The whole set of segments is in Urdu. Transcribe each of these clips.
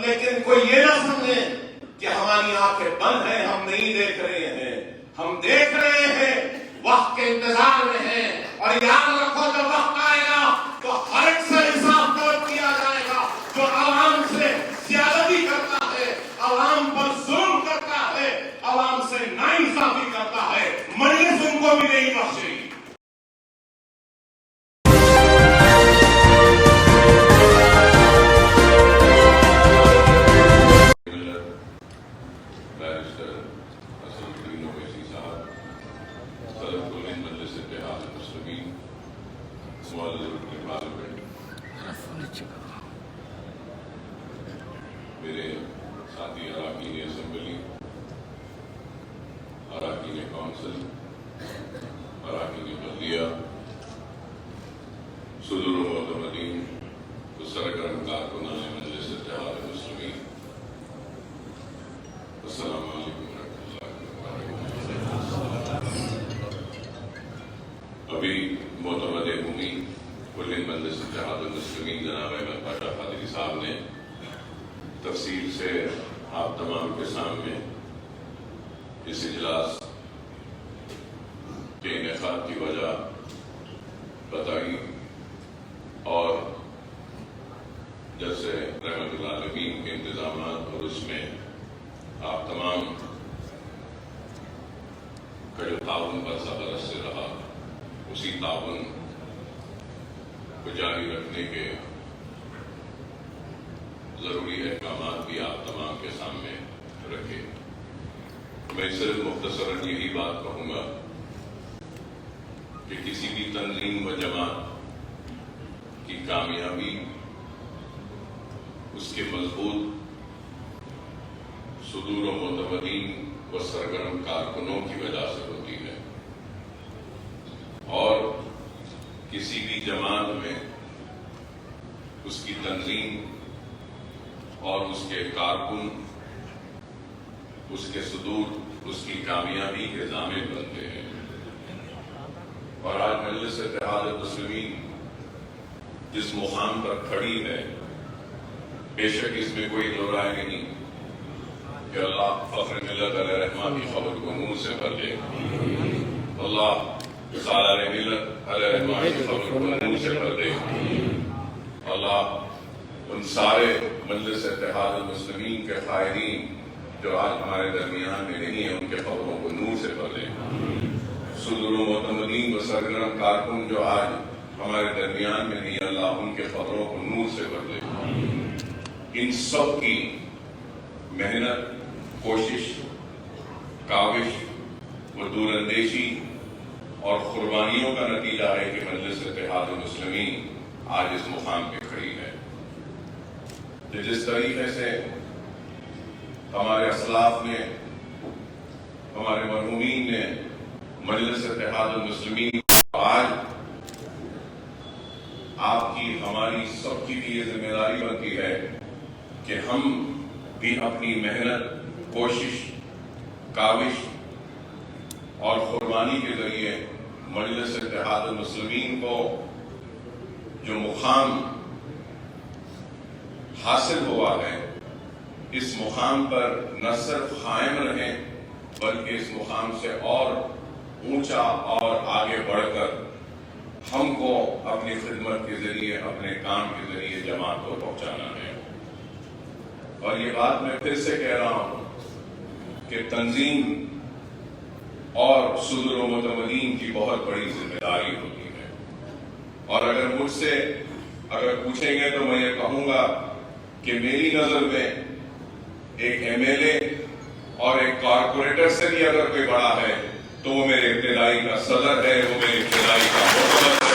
لیکن کوئی یہ نہ سمجھے کہ ہماری آنکھیں بند ہیں، ہم نہیں دیکھ رہے ہیں، ہم دیکھ رہے ہیں، وقت کے انتظار میں ہیں، اور یاد رکھو جب وقت آئے گا تو ہر ایک سے حساب طلب کیا جائے گا جو عوام سے زیادتی کرتا ہے، عوام پر ظلم کرتا ہے، عوام سے ناانصافی کرتا ہے، مجلس ان کو بھی نہیں بخشے گی۔ میرے ساتھی اراکین اسمبلی، اراکین کونسل، اراکین بلدیہ، صدور و معتمدین و سرگرم کارکنان مجلس اتحاد المسلمین، السلام علیکم ورحمۃ اللہ وبرکاتہ۔ ابھی معتمد عمومی کل مجلس اتحاد المسلمین جناب احمد پاشا قادری صاحب نے تفصیل سے آپ تمام کے سامنے اس اجلاس کے انعقاد کی وجہ بتائی، اور جیسے رحمت العالمین کے انتظامات اور اس میں آپ تمام کا جو تعاون برسہ برس سے رہا، اسی تعاون کو جاری رکھنے کے ضروری احکامات بھی آپ تمام کے سامنے رکھے۔ میں صرف مختصراً یہی بات کہوں گا کہ کسی بھی تنظیم و جماعت کی کامیابی اس کے مضبوط صدور و معتمدین و سرگرم کارکنوں کی وجہ سے ہوتی ہے، اور کسی بھی جماعت میں اس کی تنظیم اور اس کے کارکن، اس کے صدور، اس کی کامیابی کے ضامن بنتے ہیں۔ اور آج مجلس اتحاد المسلمین جس مقام پر کھڑی ہے، بے شک اس میں کوئی دو رائے نہیں کہ اللہ فخر ملت علیہ رحمہ کی خبر کو نور سے بھر دے، اللہ سالار ملت علیہ رحمہ کی خبر کو نور سے بھر دے، اللہ ان سارے مجلس اتحاد المسلمین کے قائدین جو آج ہمارے درمیان میں نہیں ہیں، ان کے قبروں کو نور سے بھر دے، صدور و معتمدین و سرگرم کارکن جو آج ہمارے درمیان میں نہیں، اللہ ان کے قبروں کو نور سے بھر دے۔ ان سب کی محنت، کوشش، کاوش و دور اندیشی اور قربانیوں کا نتیجہ ہے کہ مجلس اتحاد المسلمین آج اس مقام پہ کھڑی ہے۔ جس طریقے سے ہمارے اسلاف نے، ہمارے مرحومین نے مجلس اتحاد المسلمین آج آپ کی، ہماری سب کی بھی یہ ذمہ داری بنتی ہے کہ ہم بھی اپنی محنت، کوشش، کاوش اور قربانی کے ذریعے مجلس اتحاد المسلمین کو جو مقام حاصل ہوا ہے، اس مقام پر نہ صرف قائم رہیں بلکہ اس مقام سے اور اونچا اور آگے بڑھ کر ہم کو اپنی خدمت کے ذریعے، اپنے کام کے ذریعے جماعت کو پہنچانا ہے۔ اور یہ بات میں پھر سے کہہ رہا ہوں کہ تنظیم اور صدور و معتمدین کی بہت بڑی ذمہ داری ہوتی ہے، اور اگر مجھ سے پوچھیں گے تو میں یہ کہوں گا کہ میری نظر میں ایک ایم ایل اے اور ایک کارپوریٹر سے بھی اگر کوئی بڑا ہے تو وہ میرے ابتدائی کا صدر ہے، وہ میرے ابتدائی کا معتمد ہے۔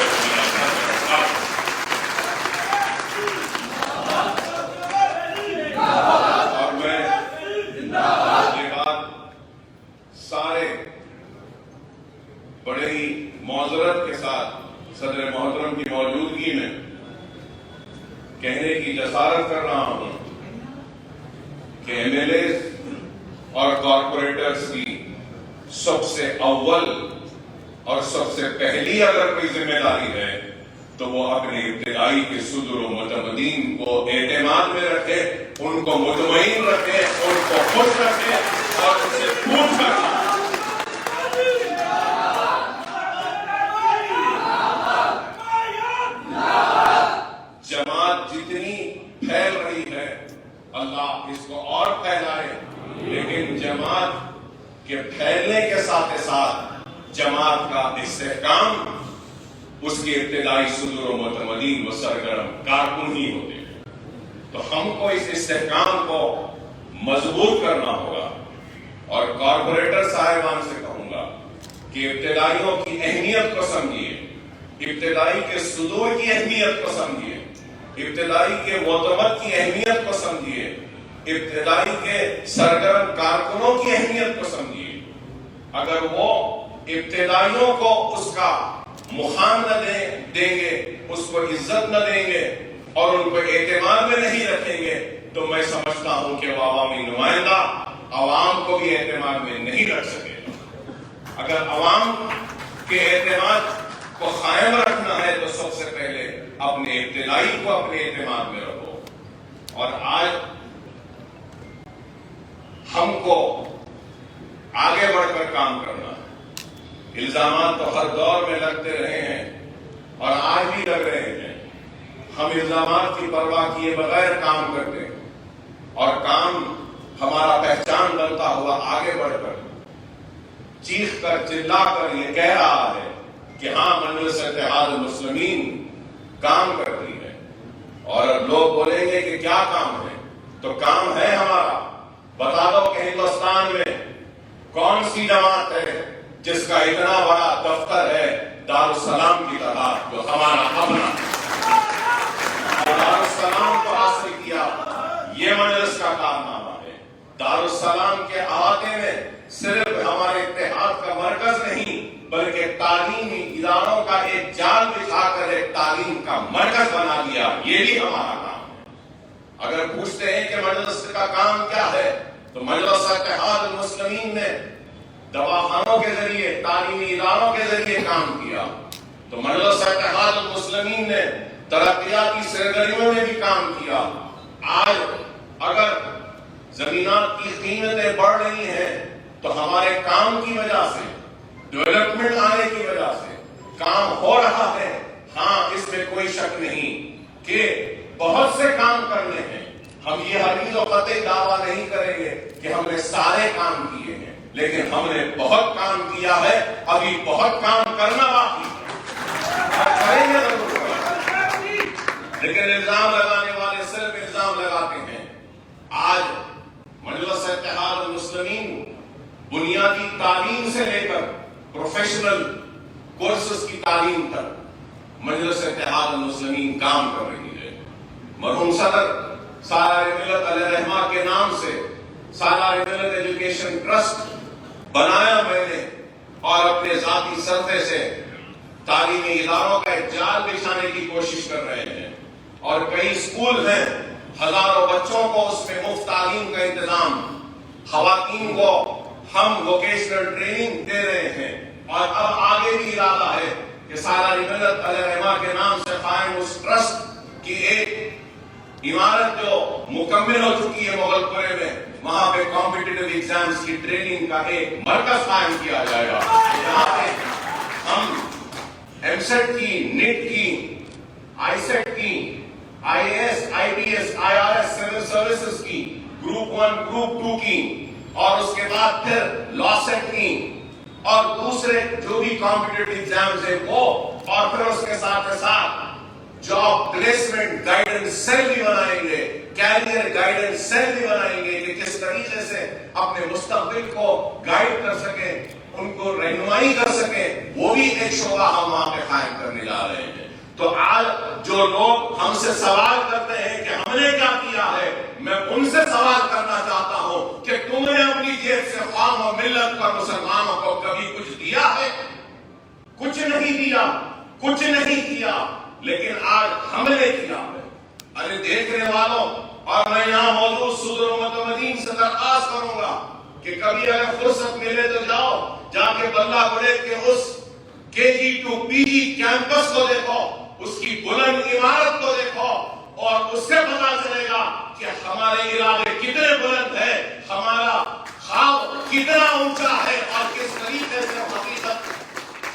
اور میں یہ بات سارے بڑے ہی معذرت کے ساتھ صدر محترم کی موجودگی میں کہنے کی جسارت کر رہا ہوں کہ ایم ایل اے اور کارپوریٹرز کی سب سے اول اور سب سے پہلی اگر کوئی ذمہ داری ہے تو وہ اپنے ابتدائی کے صدور و معتمدین کو اعتماد میں رکھے ان کو مطمئن رکھیں، ان کو خوش رکھیں اور ان سے پوچھ کر جماعت جتنی پھیل رہی ہے اللہ اس کو اور پھیلائے، لیکن جماعت کے پھیلنے کے ساتھ ساتھ جماعت کا استحکام اس کے ابتدائی صدور و متمدین و سرگرم کارکن ہی ہوتے ہیں۔ تو ہم کو اس استحکام کو مضبوط کرنا ہوگا، اور کارپوریٹر صاحبان سے کہوں گا کہ ابتدائیوں کی اہمیت کو سمجھیے، ابتدائی کے صدور کی اہمیت کو سمجھیے، ابتدائی کے معتمد کی اہمیت کو سمجھیے، ابتدائی کے سرگرم کارکنوں کی اہمیت کو سمجھیے۔ اگر وہ ابتدائیوں کو اس کا مقام نہ دیں گے، اس کو عزت نہ دیں گے اور ان کو اعتماد میں نہیں رکھیں گے، تو میں سمجھتا ہوں کہ وہ عوامی نمائندہ عوام کو بھی اعتماد میں نہیں رکھ سکے گا۔ اگر عوام کے اعتماد کو قائم رکھنا ہے تو سب سے پہلے اپنے ابتدائی کو اپنے اعتماد میں رکھو۔ اور آج ہم کو آگے بڑھ کر کام کرنا ہے۔ الزامات تو ہر دور میں لگتے رہے ہیں اور آج بھی لگ رہے ہیں۔ ہم الزامات کی پرواہ کیے بغیر کام کرتے ہیں، اور کام ہمارا پہچان بنتا ہوا آگے بڑھ کر چیخ کر چلا کر یہ کہہ رہا ہے کہ ہاں مجلس اتحاد المسلمین کام کرتی ہے۔ اور لوگ بولیں گے کہ کیا کام ہے، تو کام ہے ہمارا۔ بتا دو کہ ہندوستان میں کون سی جماعت ہے جس کا اتنا بڑا دفتر ہے دارالسلام کی طرح، جو ہمارا اپنا دارالسلام کو حاصل کیا۔ یہ مجلس کا کارنامہ ہے۔ دارالسلام کے احاطے میں صرف ہمارے اتحاد کا مرکز نہیں بلکہ تعلیمی اداروں کا ایک جال بچھا کر ایک تعلیم کا مرکز بنا دیا، یہ بھی ہمارا کام ہے۔ اگر پوچھتے ہیں کہ مجلس کا کام کیا ہے، تو مجلس اتحاد المسلمین نے دواخانوں کے ذریعے، تعلیمی اداروں کے ذریعے کام کیا، تو مجلس اتحاد المسلمین نے ترقیاتی سرگرمیوں میں بھی کام کیا۔ آج اگر زمینات کی قیمتیں بڑھ رہی ہیں تو ہمارے کام کی وجہ سے، ڈیولپمنٹ آنے کی وجہ سے کام ہو رہا ہے۔ ہاں، اس میں کوئی شک نہیں کہ بہت سے کام کرنے ہیں۔ ہم یہ حدیث و قطعی دعویٰ نہیں کریں گے کہ ہم نے سارے کام کیے ہیں، لیکن ہم نے بہت کام کیا ہے، ابھی بہت کام کرنا باقی ہے، کریں گے ضرور۔ لیکن الزام لگانے والے صرف الزام لگاتے ہیں۔ آج مجلس اتحاد المسلمین بنیادی تعلیم سے لے کر پروفیشنل کورسز کی تعلیم تک مجلس اتحاد المسلمین کام کر رہی ہے۔ مرحوم صدر سالار ملت علیہ رحمہ کے نام سے سالار ملت ایجوکیشن ٹرسٹ بنایا میں نے، اور اپنے ذاتی سرتے سے تعلیمی اداروں کا ایک جال بچھانے کی کوشش کر رہے ہیں، اور کئی اسکول ہیں، ہزاروں بچوں کو اس میں مفت تعلیم کا انتظام، خواتین کو ہم ووکیشنل ٹریننگ دے رہے ہیں، اور اب آگے بھی ارادہ ہے کہ سالار ملت علیہ رحمہ کے نام سے قائم اس ٹرسٹ کی ایک عمارت جو مکمل ہو چکی ہے مغل پورے میں، وہاں پہ کمپٹیٹیو ایگزامز کی ٹریننگ کا ایک مرکز قائم کیا جائے گا، جہاں پہ ہم ایم سیٹ کی، نیٹ کی، آئی سیٹ کی، I A S, I P S, I R S, civil services کی، گروپ 1 گروپ 2 کی، اور اس کے بعد پھر لا سیٹ کی، اور دوسرے جو بھی کمپٹیٹیو ایگزامز ہیں وہ، اور پھر اس کے ساتھ ساتھ جاب پلیسمنٹ گائیڈنس سیل بھی بنائیں گے، کیریئر گائیڈنس سیل بھی بنائیں گے کہ کس طریقے سے اپنے مستقبل کو گائیڈ کر سکیں، ان کو رہنمائی کر سکیں، وہ بھی ایک شعبہ ہم وہاں پہ قائم کرنے جا رہے ہیں۔ تو آج جو لوگ ہم سے سوال کرتے ہیں کہ ہم نے کیا کیا ہے، میں ان سے سوال کرنا چاہتا ہوں کہ تم نے اپنی جیب سے قوم و ملت پر مسلمانوں کو کبھی کچھ دیا ہے؟ کچھ نہیں دیا، کچھ نہیں کیا، لیکن آج ہم نے کیا ہے۔ ارے دیکھنے والوں، اور میں یہاں موجود صدر و متمدین سے درخواست کروں گا کہ کبھی اگر فرصت ملے تو جاؤ، جا کے بلہ گڑے کے اس KG to PG کیمپس کو دیکھو، اس کی بلند عمارت کو دیکھو، اور اس سے پتا چلے گا کہ ہمارے ارادے کتنے بلند ہیں، ہمارا خواب کتنا اونچا ہے اور کس طریقے سے حقیقت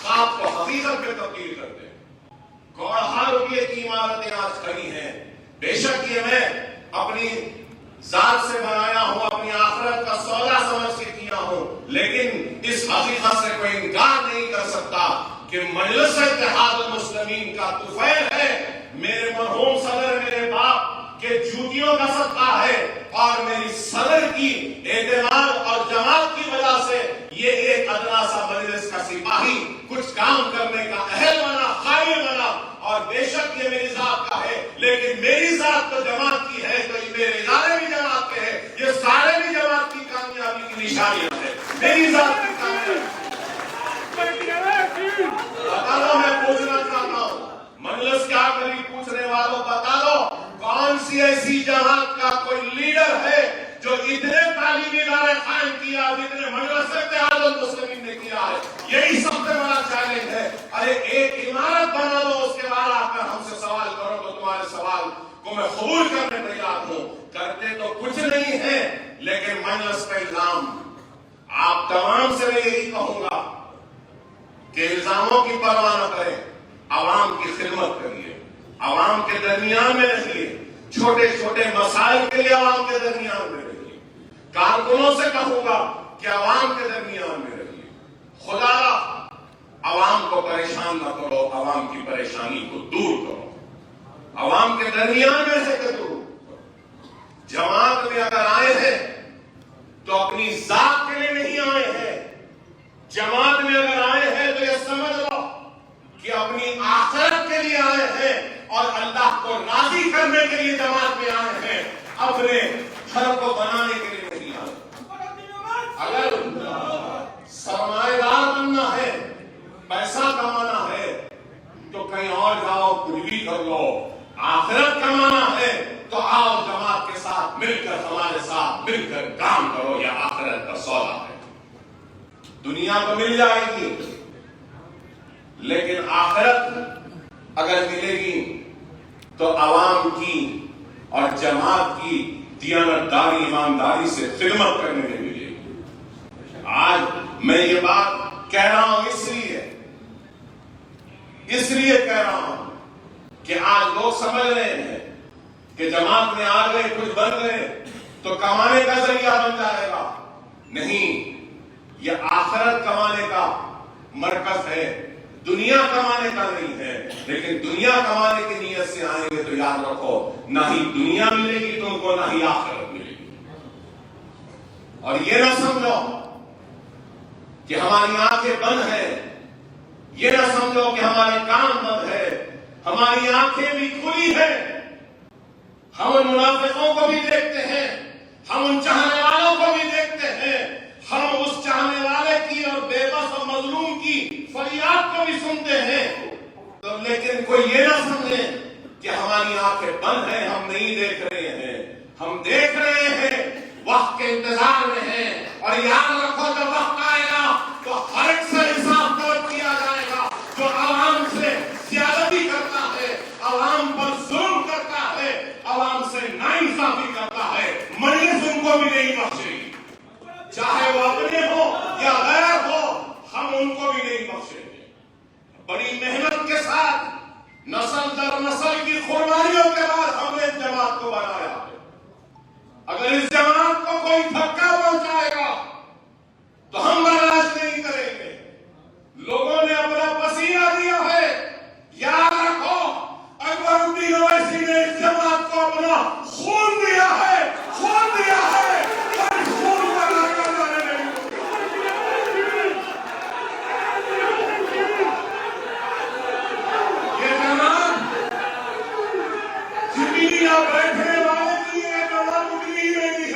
خواب کو حقیقت میں تبدیل کرتے ہیں۔ کروڑوں روپے کی عمارتیں آج کھڑی ہیں، بے شک یہ میں اپنی ذات سے بنایا ہوں، اپنی آخرت کا سودا سمجھ کے کیا ہوں، لیکن اس حقیقت سے کوئی انکار نہیں کر سکتا کہ مجلس اتحاد المسلمین کا طفیل ہے، میرے مرحوم صدر میرے باپ کے جوتیوں کا صدقہ ہے، اور میری صدر کی اعتماد اور جماعت کی وجہ سے یہ ایک ادنا سا مجلس کا سپاہی کچھ کام کرنے کا اہل بنا، قائل بنا، اور بے شک یہ میری ذات کا ہے، لیکن میری ذات تو جماعت کی ہے، تو یہ میرے ادارے بھی جماعت کے ہیں، یہ سارے بھی جماعت کی کامیابی کی نشانیاں ہیں، میری ذات کی کامیابی۔ بتا دو، میں پوچھنا چاہتا ہوں، مجلس کے آخری پوچھنے والوں بتا دو، کون سی ایسی جماعت کا کوئی لیڈر ہے جو اتنے تعلیمی ادارے قائم کیا جتنے مجلس اتحاد المسلمین نے کیا ہے؟ یہی سب سے بڑا چیلنج ہے۔ ارے ایک عمارت بنا دو، اس کے بعد آ کر ہم سے سوال کرو تو تمہارے سوال کو میں قبول کرنے تیار ہوں۔ کرتے تو کچھ نہیں ہے، لیکن مجلس کا الزام، آپ تمام سے میں یہی کہوں گا کہ الزاموں کی پرواہ نہ کریں، عوام کی خدمت کریے، عوام کے درمیان میں رہیے، چھوٹے چھوٹے مسائل کے لیے عوام کے درمیان میں رہیے۔ کارکنوں سے کہوں گا کہ عوام کے درمیان میں رہیے، خدا عوام کو پریشان نہ کرو، عوام کی پریشانی کو دور کرو، عوام کے درمیان میں رہ کے دور کرو۔ جماعت میں اگر آئے ہیں تو اپنی ذات کے لیے نہیں آئے ہیں، جماعت میں اگر آئے ہیں تو یہ سمجھ لو کہ اپنی آخرت کے لیے آئے ہیں اور اللہ کو راضی کرنے کے لیے جماعت میں آئے ہیں، اپنے گھر کو بنانے کے لیے نہیں آئے۔ اگر سرمایہ دار بننا ہے، پیسہ کمانا ہے تو کہیں اور جاؤ، کچھ بھی کر لو۔ آخرت کمانا ہے تو آؤ جماعت کے ساتھ مل کر، ہمارے ساتھ مل کر کام کرو، یہ آخرت کا سودا ہے۔ دنیا تو مل جائے گی، لیکن آخرت اگر ملے گی تو عوام کی اور جماعت کی دیانتداری، ایمانداری سے خدمت کرنے میں ملے گی۔ آج میں یہ بات کہہ رہا ہوں اس لیے کہہ رہا ہوں کہ آج لوگ سمجھ رہے ہیں کہ جماعت میں آ گئے، کچھ بن گئے تو کمانے کا ذریعہ بن جائے گا۔ نہیں، یہ آخرت کمانے کا مرکز ہے، دنیا کمانے کا نہیں ہے۔ لیکن دنیا کمانے کی نیت سے آئیں گے تو یاد رکھو، نہ ہی دنیا ملے گی تم کو، نہ ہی آخرت ملے گی۔ اور یہ نہ سمجھو کہ ہماری آنکھیں بند ہیں، یہ نہ سمجھو کہ ہمارے کان بند ہے، ہماری آنکھیں بھی کھلی ہیں۔ ہم ان منافقوں کو بھی دیکھتے ہیں، ہم ان چاہنے والوں کو بھی دیکھتے ہیں، ہم اس چاہنے والے کی اور بے بس اور مظلوم کی فریاد کو بھی سنتے ہیں، لیکن کوئی یہ نہ سمجھے کہ ہماری آنکھیں بند ہیں، ہم نہیں دیکھ رہے ہیں، ہم دیکھ رہے ہیں، وقت کے انتظار میں ہیں۔ اور یاد رکھو، جب وقت آئے گا تو ہر ایک سے حساب طلب کیا جائے گا، جو عوام سے زیادتی کرتا ہے، عوام پر ظلم کرتا ہے، عوام سے ناانصافی کرتا ہے، مجلس ان کو بھی نہیں بخشے گی، چاہے وہ اپنے ہو یا غیر ہو، ہم ان کو بھی نہیں بخشیں گے۔ بڑی محنت کے ساتھ نسل در نسل کی قربانیوں کے بعد ہم نے اس جماعت کو بنایا ہے۔ اگر اس جماعت کو کوئی دھکا پہنچائے گا تو ہم برداشت نہیں کریں گے۔ لوگوں نے اپنا پسینہ دیا ہے، یاد رکھو، اکبر الدین اویسی نے اس جماعت کو اپنا خون دیا ہے، خون دیا ہے، اور خون بنا کر بیٹھنے والے کی ایک نظر اٹھنی نہیں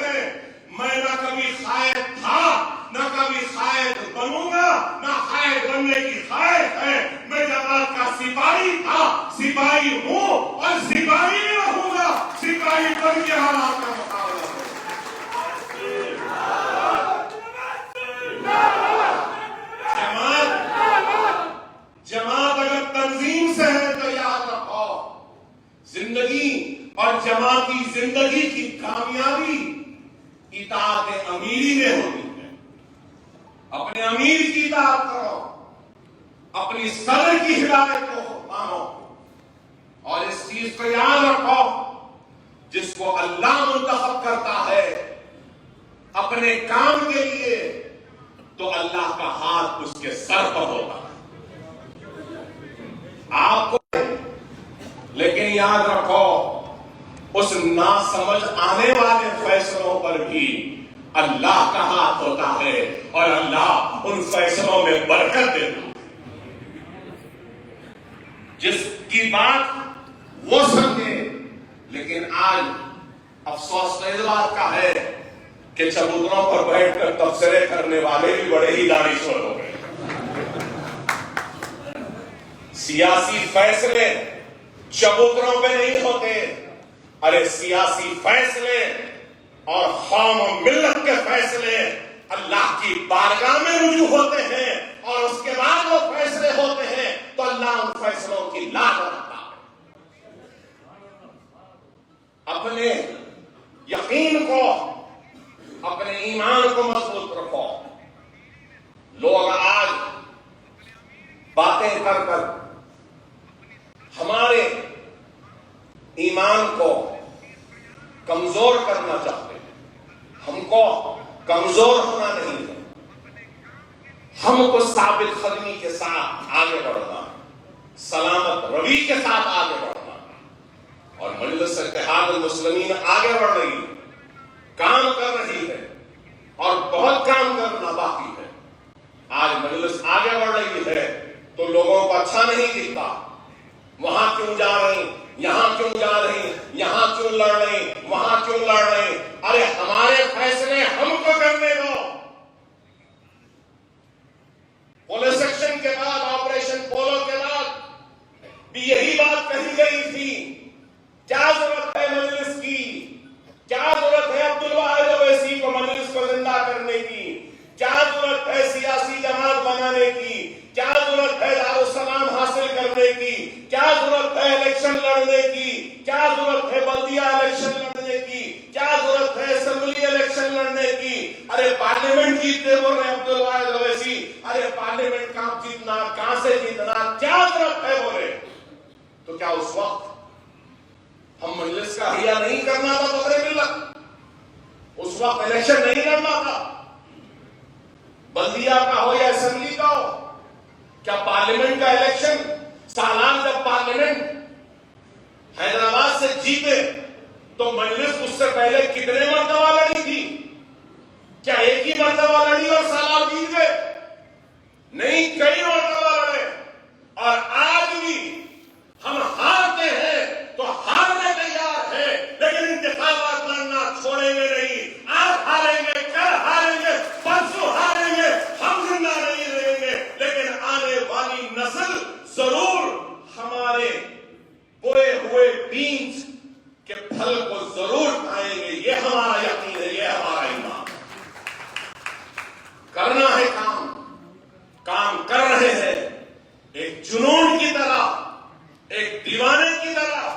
اطاعت امیری میں ہوتی ہے. اپنے امیر کی اطاعت کرو, اپنی صدر کی ہدایت کو مانو, اور اس چیز کو یاد رکھو جس کو اللہ منتخب کرتا ہے اپنے کام کے لیے تو اللہ کا ہاتھ اس کے سر پر ہوتا ہے. آپ کو لیکن یاد رکھو اس ناسمجھ آنے والے فیصلوں پر بھی اللہ کا ہاتھ ہوتا ہے اور اللہ ان فیصلوں میں برکت دیتا ہے. جس کی بات وہ سمجھے, لیکن آج افسوس اس بات کا ہے کہ چبوتروں پر بیٹھ کر تبصرے کرنے والے بھی بڑے ہی دانشور ہو گئے. سیاسی فیصلے چبوتروں پہ نہیں ہوتے, ارے سیاسی فیصلے اور قوم و ملت کے فیصلے اللہ کی بارگاہ میں رجوع ہوتے ہیں, اور اس کے بعد وہ فیصلے ہوتے ہیں تو اللہ ان فیصلوں کی لاج رکھتا ہے. اپنے یقین کو, اپنے ایمان کو مضبوط رکھو. لوگ آج باتیں کر کر ہمارے ایمان کو کمزور کرنا چاہتے ہیں. ہم کو کمزور ہونا نہیں ہے, ہم کو ثابت قدمی کے ساتھ آگے بڑھنا, سلامت روی کے ساتھ آگے بڑھنا. اور مجلس اتحاد المسلمین آگے بڑھ رہی ہے, کام کر رہی ہے, اور بہت کام کرنا باقی ہے. آج مجلس آگے بڑھ رہی ہے تو لوگوں کو اچھا نہیں دکھتا, وہاں کیوں جا رہی, یہاں کیوں جا رہی, یہاں کیوں لڑ رہی, وہاں کیوں لڑ رہی. ارے ہمارے فیصلے ہم کو کرنے دو. پولیس ایکشن کے بعد, آپریشن پولو کے بعد بھی یہی بات کہی گئی تھی. کیا ضرورت ہے مجلس کی, کیا ضرورت ہے عبدالواحد اویسی کو مجلس کو زندہ کرنے کی, کیا ضرورت ہے سیاسی جماعت بنانے کی, کیا ضرورت ہے دارالسلام حاصل کرنے کی, کیا ضرورت ہے الیکشن لڑنے کی, کیا ضرورت ہے بلدیہ الیکشن لڑنے کی, کیا ضرورت ہے اسمبلی الیکشن لڑنے کی. ارے پارلیمنٹ جیتتے بول رہے عبدالواحد اویسی, ارے پارلیمنٹ کہاں جیتنا, کہاں سے جیتنا, کیا ضرورت ہے بولے. تو کیا اس وقت ہم مجلس کا حیا نہیں کرنا تھا بغیر ملت؟ اس وقت الیکشن نہیں لڑنا تھا, بلدیہ کا ہو یا اسمبلی کا ہو. کیا پارلیمنٹ کا الیکشن, سالان جب پارلیمنٹ حیدرآباد سے جیتے تو مجلس اس سے پہلے کتنے مرتبہ لڑی تھی؟ کیا ایک ہی مرتبہ لڑی اور سالان جیت گئے؟ نہیں, کئی مرتبہ لڑے. اور آج بھی ہم ہارتے ہیں تو ہارنے تیار ہے, لیکن انتخابات لڑنا چھوڑیں گے نہیں. آج ہاریں گے, کل ہاریں گے, پرسوں ہاریں گے, ہم زندہ نہیں رہیں گے, لیکن آنے والی نسل ضرور ہمارے بوئے ہوئے بیج کے پھل کو ضرور کھائیں گے. یہ ہمارا یقین ہے, یہ ہمارا ایمان. کرنا ہے کام, کام کر رہے ہیں ایک جنون کی طرح, ایک دیوانے کی طرح.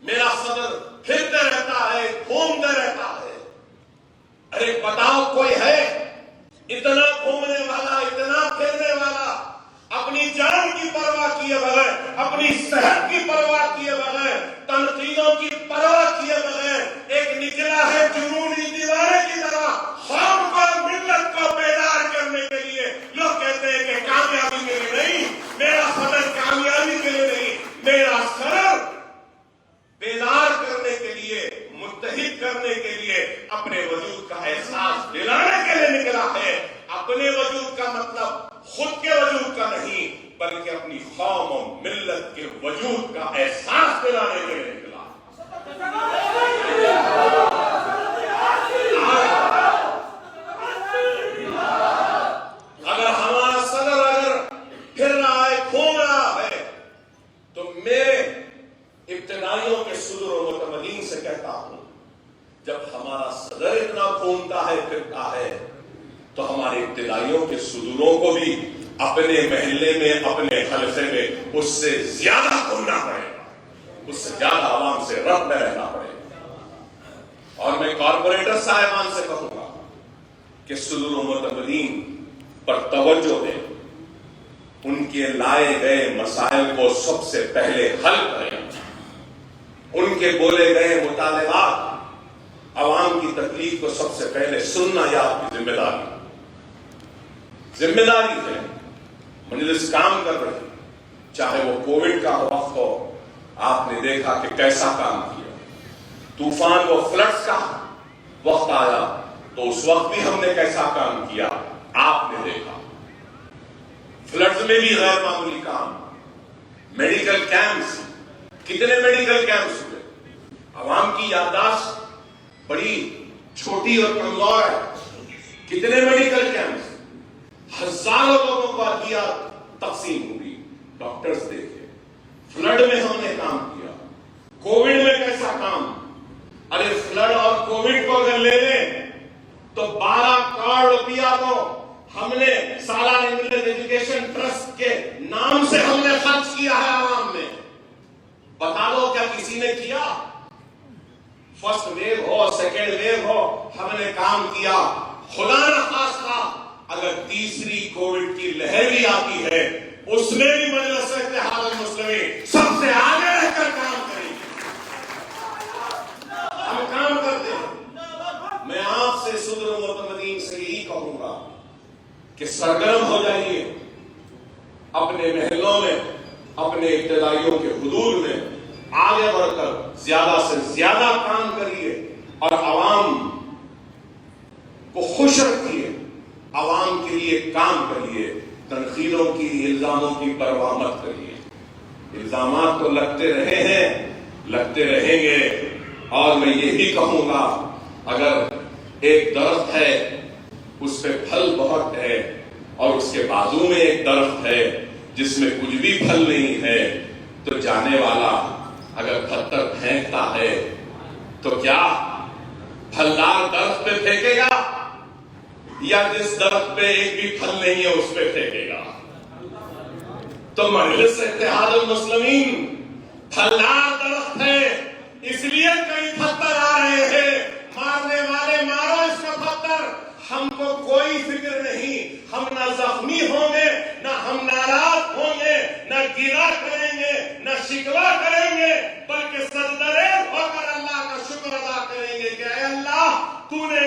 میرا صدر پھرتے رہتا ہے, گھومتے رہتا ہے. ارے بتاؤ کوئی ہے اتنا گھومنے والا, اتنا پھرنے والا, اپنی جان کی پرواہ کیے بغیر, اپنی صحت کی پرواہ کیے بغیر, تنقیدوں کی پرواہ کیے بغیر ایک نکلا ہے جنونی دیوانے کی طرح قوم کو, ملت کو بیدار کرنے کے لیے. لوگ کہتے ہیں کہ کامیابی کے لیے نہیں, میرا صدر کامیابی کے لیے نہیں, میرا صدر بیدار کرنے کے لیے, متحد کرنے کے لیے, اپنے وجود کا احساس دلانے کے لیے نکلا ہے. اپنے وجود کا مطلب خود کے وجود کا نہیں, بلکہ اپنی قوم و ملت کے وجود کا احساس دلانے کے لیے نکلا. اگر ہمارا صدر اگر پھر رہا ہے, گھوم رہا ہے, تو میرے ابتدائیوں کے صدور و متمدین سے کہتا ہوں, جب ہمارا صدر اتنا گھومتا ہے, پھرتا ہے, تو ہمارے ابتدائیوں کے صدوروں کو بھی اپنے محلے میں, اپنے حلقے میں اس سے زیادہ گھومنا پڑے گا, اس سے زیادہ عوام سے ربط میں رہنا پڑے گا. اور میں کارپوریٹر صاحبان صدور المعتمدین پر توجہ دیں، ان کے لائے گئے مسائل کو سب سے پہلے حل کریں، ان کے بولے گئے مطالبات، عوام کی تکلیف کو سب سے پہلے سننا یہ آپ کی ذمہ داری ہے۔ مجلس کام کر رہی، چاہے وہ کووڈ کا وقت ہو، آپ نے دیکھا کہ کیسا کام کیا، طوفان و فلڈز کا وقت آیا تو اس وقت بھی ہم نے کیسا کام کیا آپ نے دیکھا، فلڈز میں بھی غیر معمولی کام، میڈیکل کیمپس، کتنے میڈیکل کیمپس ہوئے، عوام کی یادداشت بڑی چھوٹی اور کمزور ہے، کتنے میڈیکل کیمپس، ہزاروں لوگوں کو عطیات تقسیم ہوئی، ڈاکٹرز دیکھے، فلڈ میں ہم نے کام کیا، کووڈ میں کیسا کام، ارے فلڈ اور کووڈ کو اگر لے لیں تو 12 کروڑ روپیہ تو ہم نے سالانہ ملت ایجوکیشن ٹرسٹ کے نام سے ہم نے خرچ کیا ہے عوام میں، بتا دو کیا کسی نے کیا؟ فرسٹ ویو ہو سیکنڈ ویو ہو ہم نے کام کیا، خدا نخواستہ اگر تیسری کووڈ کی لہر بھی آتی ہے اس میں بھی مجلس اتحاد المسلمین سب سے آگے رہ کر کام کریں گے، ہم کام کرتے ہیں۔ میں آپ سے صدر معتمدین سے یہی کہوں گا کہ سرگرم ہو جائیے، اپنے محلوں میں، اپنے ابتدائیوں کے حدود میں آگے بڑھ کر زیادہ سے زیادہ کام کریے اور عوام کو خوش رکھیے، عوام کے لیے کام کریے، تنقیدوں کی، الزاموں کی پرواہ مت کریے۔ الزامات تو لگتے رہے ہیں، لگتے رہیں گے، اور میں یہ بھی کہوں گا اگر ایک درخت ہے اس پہ پھل بہت ہے اور اس کے بازو میں ایک درخت ہے جس میں کچھ بھی پھل نہیں ہے تو جانے والا اگر پتھر پھینکتا ہے تو کیا پھلدار درخت پہ پھینکے گا یا جس درخت پہ ایک بھی پھل نہیں ہے اس پہ پھینکے گا؟ تو مجلس اتحاد المسلمین پھلدار درخت ہے، اس لیے کئی پتھر آ رہے ہیں، مارنے والے مارو اس کا پتھر، ہم کو کوئی فکر نہیں، ہم نہ زخمی ہوں گے، نہ ہم ناراض ہوں گے، نہ گیلا کریں گے، نہ شکوہ کریں گے، بلکہ سجدہ ریز ہو کر اللہ کا شکر ادا کریں گے کہ اے اللہ تو نے